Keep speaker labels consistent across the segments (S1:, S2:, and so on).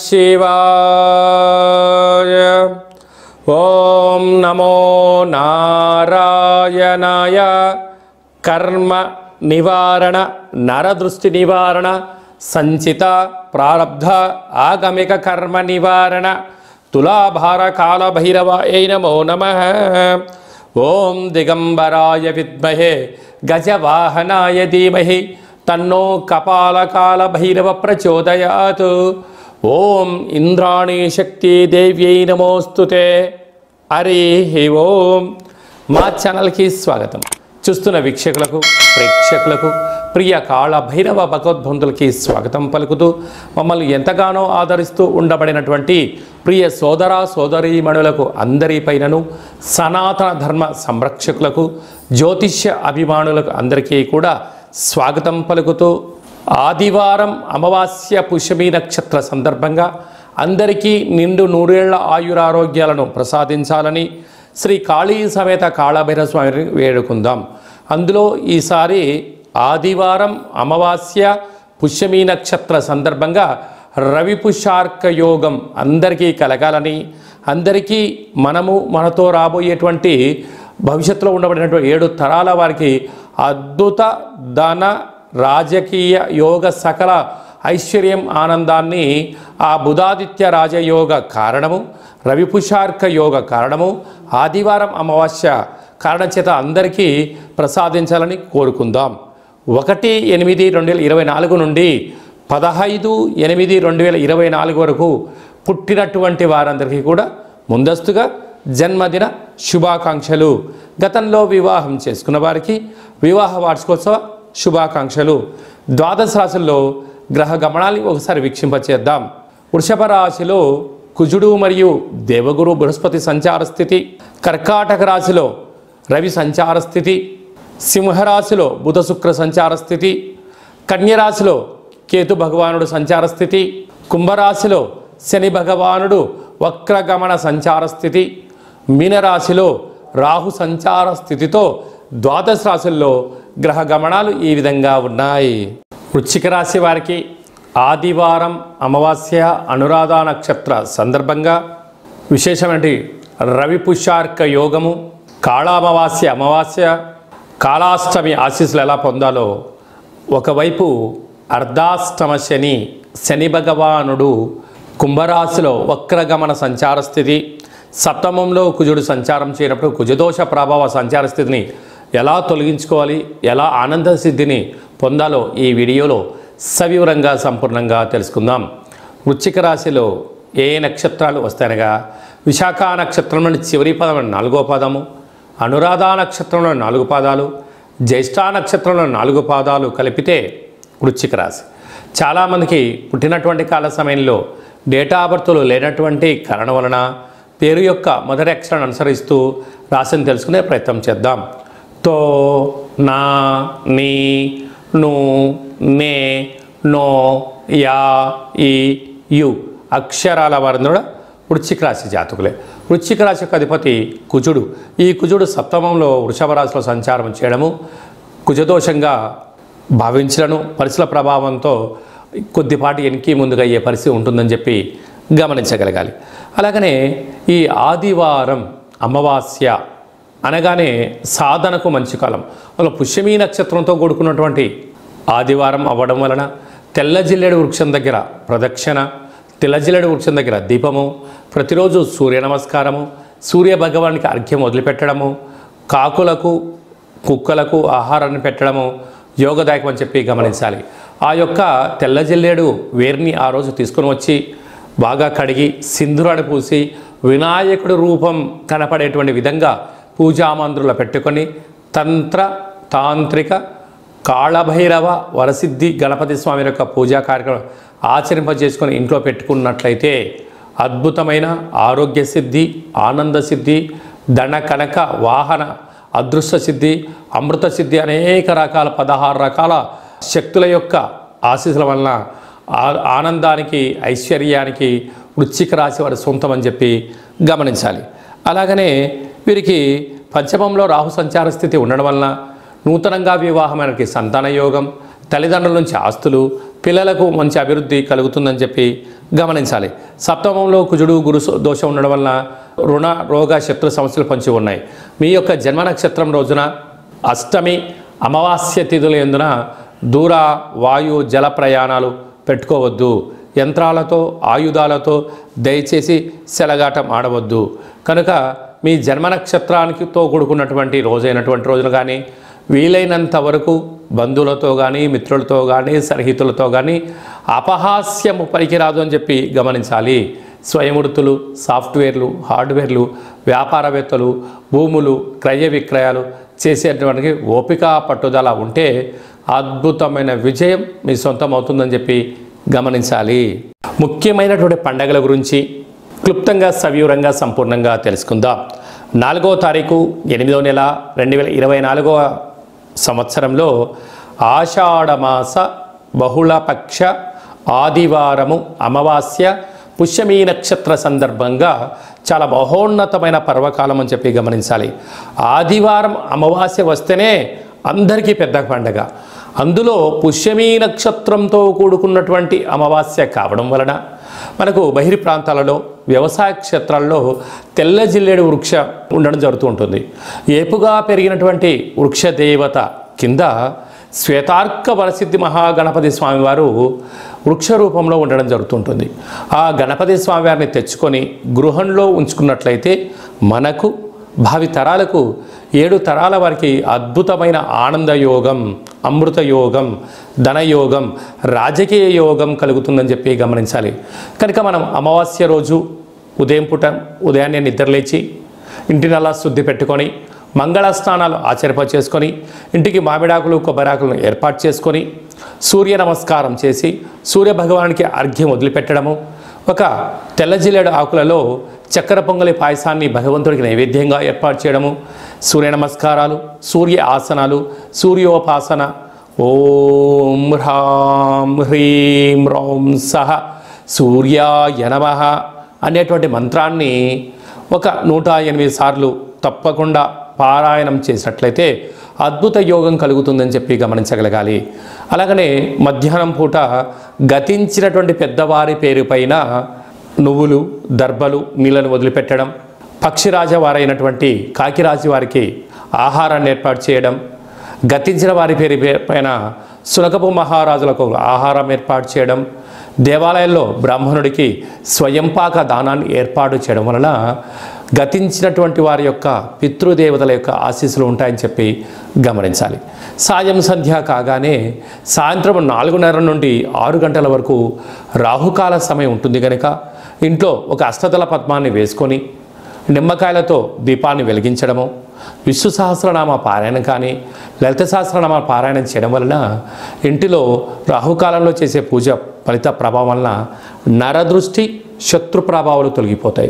S1: శివాయ. ఓం నమో నారాయణాయ. కర్మ నివారణ, నరదృష్టి నివారణ, సంచిత ప్రారబ్ధ ఆగమిక కర్మ నివారణ, తులాభార కాల భైరవాయ నమో నమః. ఓం దిగంబరాయ విద్మహే గజవాహనాయ ధీమహి తన్నో కపాలకాల భైరవ ప్రచోదయాత్. ఓం ఇంద్రాణీ శక్తి దేవ్యై నమోస్తుతే. హరి ఓం. మా ఛానల్కి స్వాగతం. చూస్తున్న వీక్షకులకు, ప్రేక్షకులకు, ప్రియ కాళ భైరవ భగవద్బంధులకి స్వాగతం పలుకుతూ, మమ్మల్ని ఎంతగానో ఆదరిస్తూ ఉండబడినటువంటి ప్రియ సోదర సోదరీమణులకు అందరిపైనను, సనాతన ధర్మ సంరక్షకులకు, జ్యోతిష్య అభిమానులకు అందరికీ కూడా స్వాగతం పలుకుతూ, ఆదివారం అమావాస్య పుష్యమి నక్షత్ర సందర్భంగా అందరికీ నిండు నూరేళ్ల ఆయురారోగ్యాలను ప్రసాదించాలని శ్రీ కాళీ సమేత కాళభైరవ స్వామిని వేడుకుందాం. అందులో ఈసారి ఆదివారం అమావాస్య పుష్యమి నక్షత్ర సందర్భంగా రవి పుష్యార్క యోగం అందరికీ కలగాలని, అందరికీ మనతో రాబోయేటువంటి భవిష్యత్తులో ఉండబడినటువంటి 7 తరాల వారికి అద్భుత ధన రాజకీయ యోగ సకల ఐశ్వర్యం ఆనందాన్ని ఆ బుధాదిత్య రాజయోగ కారణము, రవిపుషార్క యోగ కారణము, ఆదివారం అమావాస్య కారణం చేత అందరికీ ప్రసాదించాలని కోరుకుందాం. 1/8/2024 నుండి 15/8/2024 వరకు పుట్టినటువంటి వారందరికీ కూడా ముందస్తుగా జన్మదిన శుభాకాంక్షలు. గతంలో వివాహం చేసుకున్న వారికి వివాహ వార్షికోత్సవ శుభాకాంక్షలు. ద్వాదశ రాశుల్లో గ్రహ గమనాన్ని ఒకసారి వీక్షింపచేద్దాం. వృషభ రాశిలో కుజుడు మరియు దేవగురు బృహస్పతి సంచార స్థితి, కర్కాటక రాశిలో రవి సంచార స్థితి, సింహరాశిలో బుధ శుక్ర సంచార స్థితి, కన్యరాశిలో కేతు భగవానుడు సంచార స్థితి, కుంభరాశిలో శని భగవానుడు వక్రగమన సంచార స్థితి, మీనరాశిలో రాహు సంచార స్థితితో ద్వాదశ రాశుల్లో గ్రహ గమనాలు ఈ విధంగా ఉన్నాయి. వృశ్చిక రాశి వారికి ఆదివారం అమావాస్య అనురాధ నక్షత్ర సందర్భంగా విశేషమైన రవి పుష్యార్క యోగము, కాళామావాస్య అమావాస్య, కాళాష్టమి ఆశీస్సులు ఎలా పొందాలో, ఒకవైపు అర్ధాష్టమ శని భగవానుడు కుంభరాశిలో వక్రగమన సంచార స్థితి, సప్తమంలో కుజుడు సంచారం చేయనప్పుడు కుజదోష ప్రభావ సంచార స్థితిని ఎలా తొలగించుకోవాలి, ఎలా ఆనంద సిద్ధిని పొందాలో ఈ వీడియోలో సవివరంగా సంపూర్ణంగా తెలుసుకుందాం. వృశ్చిక రాశిలో ఏ నక్షత్రాలు వస్తాయనగా విశాఖ నక్షత్రంలోని చివరి పదం 4వ పాదము, అనురాధ నక్షత్రంలో 4 పాదాలు, జ్యేష్ఠ నక్షత్రంలో 4 పాదాలు కలిపితే వృశ్చిక రాశి. చాలామందికి పుట్టినటువంటి కాల సమయంలో డేటా ఆఫ్ బర్త్లు లేనటువంటి కారణం వలన పేరు యొక్క మొదటి అక్షరాన్ని అనుసరిస్తూ రాశిని తెలుసుకునే ప్రయత్నం చేద్దాం. తో, నా, నీ, ను, నే, నో, యా, ఈ, యు అక్షరాల వారందరూ కూడా వృశ్చిక రాశి జాతకులే. వృశ్చిక రాశి యొక్క అధిపతి కుజుడు. ఈ కుజుడు సప్తమంలో వృషభ రాశిలో సంచారం చేయడము కుజదోషంగా భావించడము, పరిస్థితుల ప్రభావంతో కొద్దిపాటి వెనక్కి ముందుగా అయ్యే పరిస్థితి ఉంటుందని చెప్పి గమనించగలగాలి. అలాగనే ఈ ఆదివారం అమావాస్య అనగానే సాధనకు మంచి కాలం. అలా పుష్యమీ నక్షత్రంతో కూడుకున్నటువంటి ఆదివారం అవ్వడం వలన తెల్ల జిల్లేడు వృక్షం దగ్గర ప్రదక్షిణ, తెల్ల జిల్లేడు వృక్షం దగ్గర దీపము, ప్రతిరోజు సూర్య నమస్కారము, సూర్య భగవానికి అర్ఘ్యం వదిలిపెట్టడము, కాకులకు కుక్కలకు ఆహారాన్ని పెట్టడము యోగదాయకం అని చెప్పి గమనించాలి. ఆ యొక్క తెల్ల జిల్లేడు వేర్ని ఆ రోజు తీసుకొని వచ్చి బాగా కడిగి సింధూరాన్ని పూసి వినాయకుడి రూపం కనపడేటువంటి విధంగా పూజామందులో పెట్టుకొని తంత్ర తాంత్రిక కాళభైరవ వరసిద్ధి గణపతి స్వామి యొక్క పూజా కార్యక్రమం ఆచరింపజేసుకొని ఇంట్లో పెట్టుకున్నట్లయితే అద్భుతమైన ఆరోగ్య సిద్ధి, ఆనంద సిద్ధి, ధన కనక వాహన అదృష్ట సిద్ధి, అమృత సిద్ధి అనేక రకాల 16 రకాల శక్తుల యొక్క ఆశీస్సుల వలన ఆనందానికి, ఐశ్వర్యానికి వృశ్చిక రాశి వారి సొంతం అని చెప్పి గమనించాలి. అలాగనే వీరికి పంచమంలో రాహు సంచార స్థితి ఉండడం వలన నూతనంగా వివాహమైనకి సంతాన యోగం, తల్లిదండ్రుల నుంచి ఆస్తులు, పిల్లలకు మంచి అభివృద్ధి కలుగుతుందని చెప్పి గమనించాలి. సప్తమంలో కుజుడు గురు దోషం ఉండడం వలన రుణ రోగ శత్రు సమస్యలు పొంచి ఉన్నాయి. మీ యొక్క జన్మ నక్షత్రం రోజున అష్టమి అమావాస్య తిథుల యందున దూర వాయు జల ప్రయాణాలు పెట్టుకోవద్దు. యంత్రాలతో ఆయుధాలతో దయచేసి సెలగాటం ఆడవద్దు. కనుక మీ జన్మ నక్షత్రానికితో కూడుకున్నటువంటి రోజైనటువంటి రోజున కానీ వీలైనంత వరకు బంధువులతో కానీ మిత్రులతో కానీ సన్నిహితులతో కానీ అపహాస్యము పనికిరాదు అని చెప్పి గమనించాలి. స్వయంవృత్తులు, సాఫ్ట్వేర్లు, హార్డ్వేర్లు, వ్యాపారవేత్తలు, భూములు క్రయ విక్రయాలు చేసేటువంటి ఓపిక పట్టుదల ఉంటే అద్భుతమైన విజయం మీ సొంతం అవుతుందని చెప్పి గమనించాలి. ముఖ్యమైనటువంటి పండగల గురించి క్లుప్తంగా సవివరంగా సంపూర్ణంగా తెలుసుకుందాం. 4వ తారీఖు 8వ నెల 2024 సంవత్సరంలో ఆషాఢమాస బహుళపక్ష ఆదివారము అమావాస్య పుష్యమీ నక్షత్ర సందర్భంగా చాలా మహోన్నతమైన పర్వకాలం అని చెప్పి గమనించాలి. ఆదివారం అమావాస్య వస్తేనే అందరికీ పెద్ద పండగ. అందులో పుష్యమీ నక్షత్రంతో కూడుకున్నటువంటి అమావాస్య కావడం వలన మనకు బహిర్ ప్రాంతాలలో వ్యవసాయ క్షేత్రాల్లో తెల్ల జిల్లేడు వృక్ష ఉండడం జరుగుతూ ఉంటుంది. ఏపుగా పెరిగినటువంటి వృక్ష దేవత కింద శ్వేతార్క వరసిద్ధి మహాగణపతి స్వామివారు వృక్ష రూపంలో ఉండడం జరుగుతుంటుంది. ఆ గణపతి స్వామివారిని తెచ్చుకొని గృహంలో ఉంచుకున్నట్లయితే మనకు భావి తరాలకు 7 తరాల వారికి అద్భుతమైన ఆనంద యోగం, అమృత యోగం, ధనయోగం, రాజకీయ యోగం కలుగుతుందని చెప్పి గమనించాలి. కనుక మనం అమావాస్య రోజు ఉదయాన్నే నిద్రలేచి ఇంటినల్లా శుద్ధి పెట్టుకొని మంగళ స్నానాలు చేసుకొని ఇంటికి మామిడాకులు కొబ్బరాకులను ఏర్పాటు చేసుకొని సూర్య నమస్కారం చేసి సూర్య భగవానికి అర్ఘ్యం వదిలిపెట్టడము, ఒక తెల్ల జిల్లేడు ఆకులలో చక్కెర పొంగలి పాయసాన్ని భగవంతుడికి నైవేద్యంగా ఏర్పాటు చేయడము, సూర్య నమస్కారాలు, సూర్య ఆసనాలు, సూర్యోపాసన, ఓం హ్రాం హ్రీం రౌం సహ సూర్యాయ నమః అనేటువంటి మంత్రాన్ని ఒక 108 సార్లు తప్పకుండా పారాయణం చేసినట్లయితే అద్భుత యోగం కలుగుతుందని చెప్పి గమనించగలగాలి. అలాగనే మధ్యాహ్నం పూట గతించినటువంటి పెద్దవారి పేరు పైన నువ్వులు, దర్భలు, నీళ్ళను వదిలిపెట్టడం, పక్షిరాజ వారైనటువంటి కాకిరాజు వారికి ఆహారాన్ని ఏర్పాటు చేయడం, గతించిన వారి పేరు పైన సునకపు మహారాజులకు ఆహారం ఏర్పాటు చేయడం, దేవాలయంలో బ్రాహ్మణుడికి స్వయంపాక దానాన్ని ఏర్పాటు చేయడం వలన గతించినటువంటి వారి యొక్క పితృదేవతల యొక్క ఆశీస్సులు ఉంటాయని చెప్పి గమనించాలి. సాయం సంధ్య కాగానే సాయంత్రం 4:30 నుండి 6 గంటల వరకు రాహుకాల సమయం ఉంటుంది కనుక ఇంట్లో ఒక అష్టదళ పద్మాన్ని వేసుకొని నిమ్మకాయలతో దీపాన్ని వెలిగించడము, విష్ణు సహస్రనామ పారాయణం కానీ లలిత సహస్రనామ పారాయణం చేయడం వలన ఇంటిలో రాహుకాలంలో చేసే పూజ ఫలిత ప్రభావం వలన నరదృష్టి శత్రు ప్రభావాలు తొలగిపోతాయి.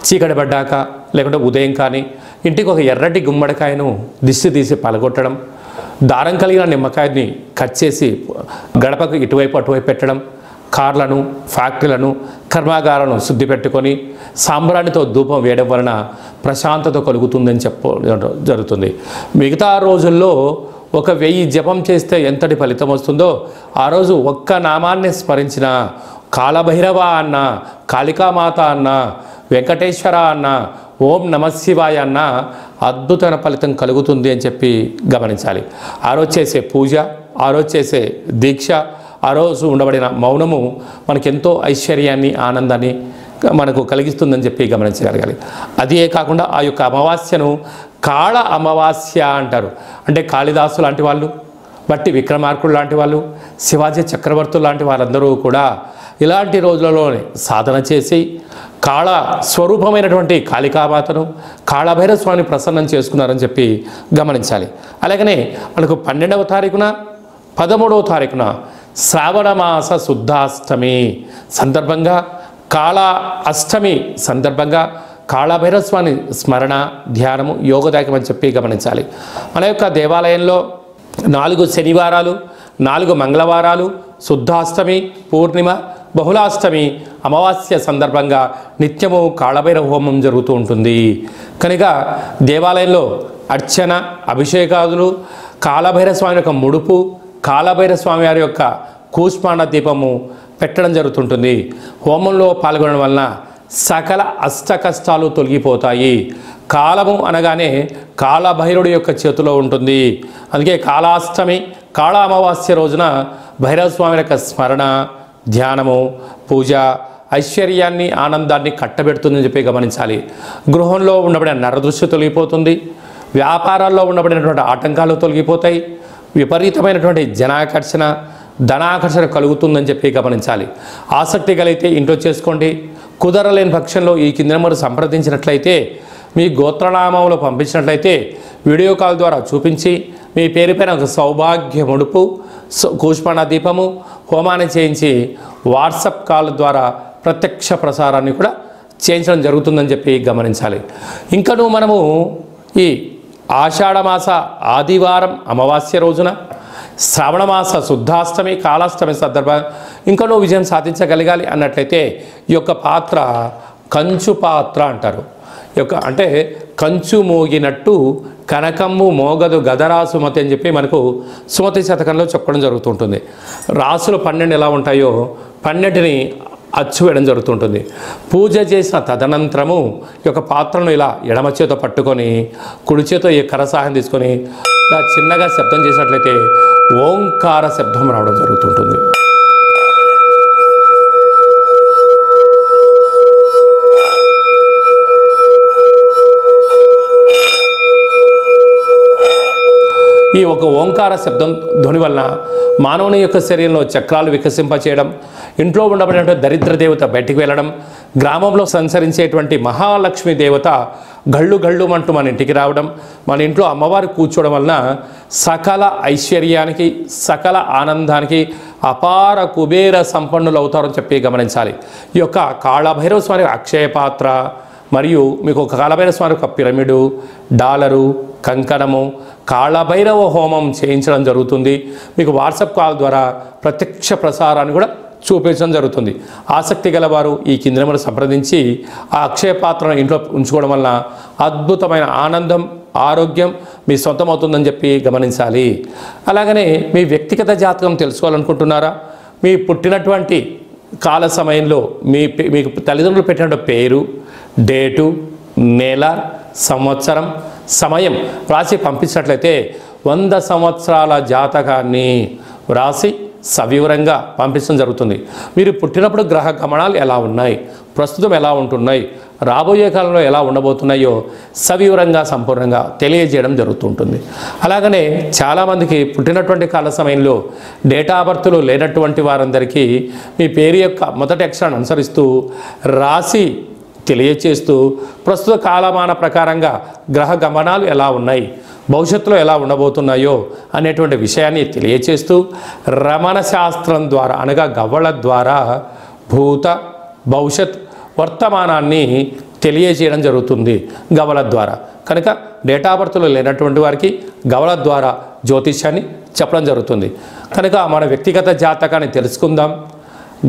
S1: చీకటి పడ్డాక లేకుంటే ఉదయం కానీ ఇంటికి ఒక ఎర్రటి గుమ్మడికాయను దిష్టి తీసి పలగొట్టడం, దారం కలిగిన నిమ్మకాయని కట్ చేసి గడపకు ఇటువైపు అటువైపు పెట్టడం, కార్లను, ఫ్యాక్టరీలను, కర్మాగారాలను శుద్ధి పెట్టుకొని సాంబ్రాణితో ధూపం వేయడం వలన ప్రశాంతత కలుగుతుందని జరుగుతుంది. మిగతా రోజుల్లో 1000 జపం చేస్తే ఎంతటి ఫలితం వస్తుందో ఆ రోజు ఒక్క నామాన్ని స్మరించిన కాళభైరవ అన్న, కాళికామాత అన్న, వెంకటేశ్వర అన్న, ఓం నమశివాయ అన్న అద్భుతమైన ఫలితం కలుగుతుంది అని చెప్పి గమనించాలి. ఆ రోజు చేసే పూజ, ఆ రోజు చేసే దీక్ష, ఆ రోజు ఉండబడిన మౌనము మనకెంతో ఐశ్వర్యాన్ని, ఆనందాన్ని మనకు కలిగిస్తుందని చెప్పి గమనించగలగాలి. అదే కాకుండా ఆ యొక్క అమావాస్యను కాళ అమావాస్య అంటారు. అంటే కాళిదాసు లాంటి వాళ్ళు, బట్టి విక్రమార్కుడు లాంటి వాళ్ళు, శివాజీ చక్రవర్తులు లాంటి వారందరూ కూడా ఇలాంటి రోజులలోనే సాధన చేసి కాళ స్వరూపమైనటువంటి కాళికామాతను, కాళభైరవ స్వామిని ప్రసన్నం చేసుకున్నారని చెప్పి గమనించాలి. అలాగనే మనకు 12వ తారీఖున 13వ తారీఖున శ్రావణమాస శుద్ధాష్టమి సందర్భంగా, కాళ అష్టమి సందర్భంగా కాళభైరవ స్వామి స్మరణ, ధ్యానము యోగదాయకం అని చెప్పి గమనించాలి. మన యొక్క దేవాలయంలో 4 శనివారాలు, 4 మంగళవారాలు, శుద్ధాష్టమి, పూర్ణిమ, బహుళాష్టమి, అమావాస్య సందర్భంగా నిత్యము కాళభైరవ హోమం జరుగుతూ ఉంటుంది. కనుక దేవాలయంలో అర్చన, అభిషేకాదులు, కాళభైరవ స్వామి యొక్క ముడుపు, కాళభైరవ స్వామి వారి యొక్క కూష్మాండ దీపము పెట్టడం జరుగుతుంటుంది. హోమంలో పాల్గొనడం వలన సకల అష్ట కష్టాలు తొలగిపోతాయి. కాలము అనగానే కాళభైరవుడి యొక్క చేతిలో ఉంటుంది. అందుకే కాళాష్టమి, కాళ అమావాస్య రోజున భైరవ స్వామి యొక్క స్మరణ, ధ్యానము, పూజ ఐశ్వర్యాన్ని, ఆనందాన్ని కట్టబెడుతుందని చెప్పి గమనించాలి. గృహంలో ఉండబడిన నరదృష్టి తొలగిపోతుంది. వ్యాపారాల్లో ఉండబడినటువంటి ఆటంకాలు తొలగిపోతాయి. విపరీతమైనటువంటి జనాకర్షణ, ధనాకర్షణ కలుగుతుందని చెప్పి గమనించాలి. ఆసక్తి కలిగితే ఇంట్లో చేసుకోండి. కుదరలేని పక్షంలో ఈ కింద నెంబర్ సంప్రదించినట్లయితే, మీ గోత్రనామంలో పంపించినట్లయితే వీడియో కాల్ ద్వారా చూపించి మీ పేరుపైన ఒక సౌభాగ్య ముడుపు, కూష్మాండ దీపము, హోమాన్ని చేయించి వాట్సాప్ కాల్ ద్వారా ప్రత్యక్ష ప్రసారాన్ని కూడా చేయించడం జరుగుతుందని చెప్పి గమనించాలి. ఇంకనూ మనము ఈ ఆషాఢమాస ఆదివారం అమావాస్య రోజున, శ్రావణమాస శుద్ధాష్టమి, కాళాష్టమి సందర్భంగా ఇంకనూ విజయం సాధించగలగాలి అన్నట్లయితే ఈ యొక్క పాత్ర కంచు పాత్ర అంటారు. ఈ యొక్క అంటే కంచు మోగినట్టు కనకమ్ము మోగదు గదరా సుమతి అని చెప్పి మనకు సుమతి శతకంలో చెప్పడం జరుగుతుంటుంది. రాసులు 12 ఎలా ఉంటాయో 12ని అచ్చు వేయడం జరుగుతుంటుంది. పూజ చేసిన తదనంతరము ఈ యొక్క పాత్రను ఇలా ఎడమ చేతో పట్టుకొని కుడి చేతో ఈ కర సహాయం తీసుకొని ఇలా చిన్నగా శబ్దం చేసినట్లయితే ఓంకార శబ్దం రావడం జరుగుతుంటుంది. ఈ ఒక ఓంకార శబ్దం ధ్వని వలన మానవుని యొక్క శరీరంలో చక్రాలు వికసింపచేయడం, ఇంట్లో ఉండబడినటువంటి దరిద్ర దేవత బయటికి వెళ్ళడం, గ్రామంలో సంచరించేటువంటి మహాలక్ష్మి దేవత గళ్ళు గళ్ళు అంటూ మన ఇంటికి రావడం, మన ఇంట్లో అమ్మవారు కూర్చోవడం వలన సకల ఐశ్వర్యానికి, సకల ఆనందానికి అపార కుబేర సంపన్నులు అవుతారని చెప్పి గమనించాలి. ఈ యొక్క కాళభైరవ స్వామి అక్షయ పాత్ర మరియు మీకు ఒక కాళభైరవ స్వామి ఒక పిరమిడు, డాలరు, కంకణము, కాళభైరవ హోమం చేయించడం జరుగుతుంది. మీకు వాట్సాప్ కాల్ ద్వారా ప్రత్యక్ష ప్రసారాన్ని కూడా చూపించడం జరుగుతుంది. ఆసక్తి గలవారు ఈ కింది నెంబర్ సంప్రదించి ఆ అక్షయ పాత్రను ఇంట్లో ఉంచుకోవడం వలన అద్భుతమైన ఆనందం, ఆరోగ్యం మీ సొంతమవుతుందని చెప్పి గమనించాలి. అలాగనే మీ వ్యక్తిగత జాతకం తెలుసుకోవాలనుకుంటున్నారా? మీ పుట్టినటువంటి కాల సమయంలో మీకు తల్లిదండ్రులు పెట్టినటువంటి పేరు, డేటు, నెల, సంవత్సరం, సమయం రాసి పంపించినట్లయితే 100 సంవత్సరాల జాతకాన్ని రాసి సవివరంగా పంపించడం జరుగుతుంది. మీరు పుట్టినప్పుడు గ్రహ గమనాలు ఎలా ఉన్నాయి, ప్రస్తుతం ఎలా ఉంటున్నాయి, రాబోయే కాలంలో ఎలా ఉండబోతున్నాయో సవివరంగా సంపూర్ణంగా తెలియజేయడం జరుగుతుంటుంది. అలాగనే చాలామందికి పుట్టినటువంటి కాల సమయంలో డేటా బర్త్లు లేనటువంటి వారందరికీ మీ పేరు యొక్క మొదటి అక్షరాన్ని అనుసరిస్తూ రాసి తెలియచేస్తూ ప్రస్తుత కాలమాన ప్రకారంగా గ్రహ గమనాలు ఎలా ఉన్నాయి, భవిష్యత్తులో ఎలా ఉండబోతున్నాయో అనేటువంటి విషయాన్ని తెలియచేస్తూ రమణ శాస్త్రం ద్వారా అనగా గవ్వల ద్వారా భూత, భవిష్యత్, వర్తమానాన్ని తెలియజేయడం జరుగుతుంది గవ్వల ద్వారా. కనుక డేటా బర్త్లు లేనటువంటి వారికి గవ్వల ద్వారా జ్యోతిష్యాన్ని చెప్పడం జరుగుతుంది. కనుక మన వ్యక్తిగత జాతకాన్ని తెలుసుకుందాం,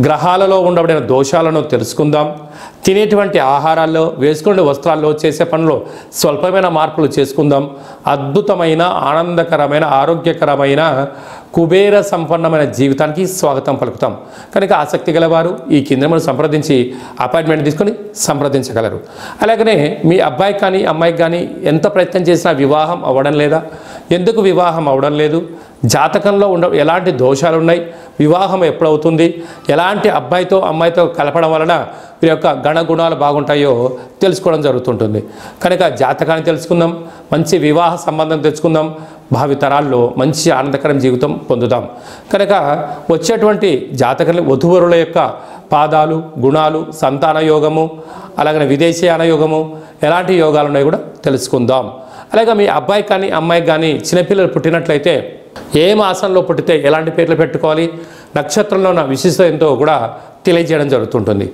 S1: గ్రహాలలో ఉండబడిన దోషాలను తెలుసుకుందాం, తినేటువంటి ఆహారాల్లో, వేసుకునే వస్త్రాల్లో, చేసే పనుల్లో స్వల్పమైన మార్పులు చేసుకుందాం. అద్భుతమైన, ఆనందకరమైన, ఆరోగ్యకరమైన, కుబేర సంపన్నమైన జీవితానికి స్వాగతం పలుకుతాం. కనుక ఆసక్తి గలవారు ఈ కింద మనం సంప్రదించి అపాయింట్మెంట్ తీసుకొని సంప్రదించగలరు. అలాగనే మీ అబ్బాయికి కానీ అమ్మాయికి కానీ ఎంత ప్రయత్నం చేసినా వివాహం అవ్వడం లేదా? ఎందుకు వివాహం అవ్వడం లేదు? జాతకంలో ఎలాంటి దోషాలు ఉన్నాయి, వివాహం ఎప్పుడవుతుంది, ఎలాంటి అబ్బాయితో అమ్మాయితో కలపడం వలన వీరి యొక్క గణగుణాలు బాగుంటాయో తెలుసుకోవడం జరుగుతుంటుంది. కనుక జాతకాన్ని తెలుసుకుందాం, మంచి వివాహ సంబంధం తెచ్చుకుందాం, భావితరాల్లో మంచి ఆనందకరం జీవితం పొందుదాం. కనుక వచ్చేటువంటి జాతకాన్ని వధువరుల యొక్క పాదాలు, గుణాలు, సంతాన యోగము, అలాగే విదేశీయాన యోగము, ఎలాంటి యోగాలు ఉన్నాయో కూడా తెలుసుకుందాం. అలాగే మీ అబ్బాయికి కానీ అమ్మాయికి కానీ చిన్నపిల్లలు పుట్టినట్లయితే ఏ మాసంలో పుట్టితే ఎలాంటి పేర్లు పెట్టుకోవాలి, నక్షత్రంలో ఉన్న విశిష్టత ఎంతో కూడా తెలియజేయడం జరుగుతుంటుంది.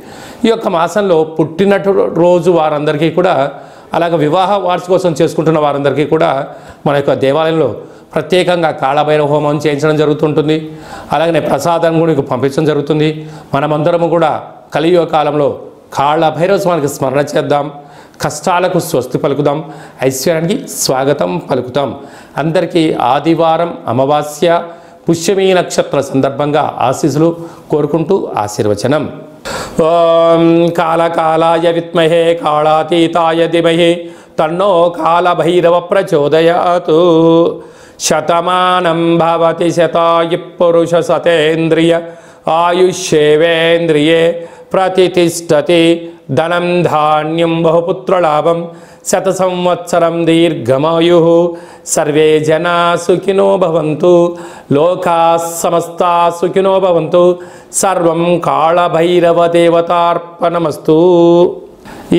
S1: ఈ యొక్క మాసంలో పుట్టినట్టు రోజు వారందరికీ కూడా, అలాగే వివాహ వార్షికోత్సవం చేసుకుంటున్న వారందరికీ కూడా మన యొక్క దేవాలయంలో ప్రత్యేకంగా కాళభైరవ హోమం చేయించడం జరుగుతుంటుంది. అలాగనే ప్రసాదం కూడా పంపించడం జరుగుతుంది. మనమందరము కూడా కలియుగ కాలంలో కాళభైరవ స్వామికి స్మరణ చేద్దాం, కష్టాలకు స్వస్తి పలుకుదాం, ఐశ్వర్యానికి స్వాగతం పలుకుతాం. అందరికీ ఆదివారం అమావాస్య పుష్యమీ నక్షత్ర సందర్భంగా ఆశీస్సులు కోరుకుంటూ ఆశీర్వచనం. ఓం కాళకాలాయ విద్మహే కాళాతీతాయ ధీమహి తన్నో కాళభైరవ ప్రచోదయాత్. శతమానం భవతి శతాయు పురుష సతేంద్రియ ఆయుష్యేవేంద్రియే ప్రతిష్టతి. ధనం ధాన్యం బహుపుత్రలాభం శత సంవత్సరం దీర్ఘమాయు. సర్వే జనా సుఖినో భవంతు. లోకా సమస్తా సుఖినో భవంతు. సర్వం కాళభైరవ దేవతార్పణమస్తు.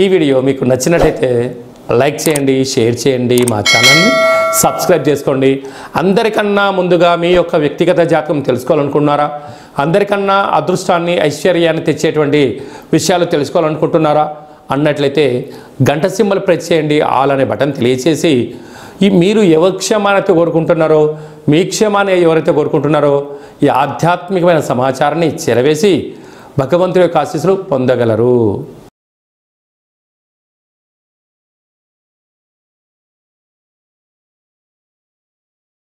S1: ఈ వీడియో మీకు నచ్చినట్టయితే లైక్ చేయండి, షేర్ చేయండి, మా ఛానల్ని సబ్స్క్రైబ్ చేసుకోండి. అందరికన్నా ముందుగా మీ యొక్క వ్యక్తిగత జాతకం తెలుసుకోవాలనుకుంటున్నారా? అందరికన్నా అదృష్టాన్ని ఐశ్వర్యాన్ని తెచ్చేటువంటి విషయాలు తెలుసుకోవాలనుకుంటున్నారా అన్నట్లయితే గంట సింబల్ ప్రెస్ చేయండి. ఆల్ అనే బటన్ తెలియచేసి మీరు ఎవరి క్షేమాన్ని కోరుకుంటున్నారో, మీ క్షేమాన్ని ఎవరైతే కోరుకుంటున్నారో ఈ ఆధ్యాత్మికమైన సమాచారాన్ని చేరవేసి భగవంతుడి యొక్క ఆశీస్సులు పొందగలరు.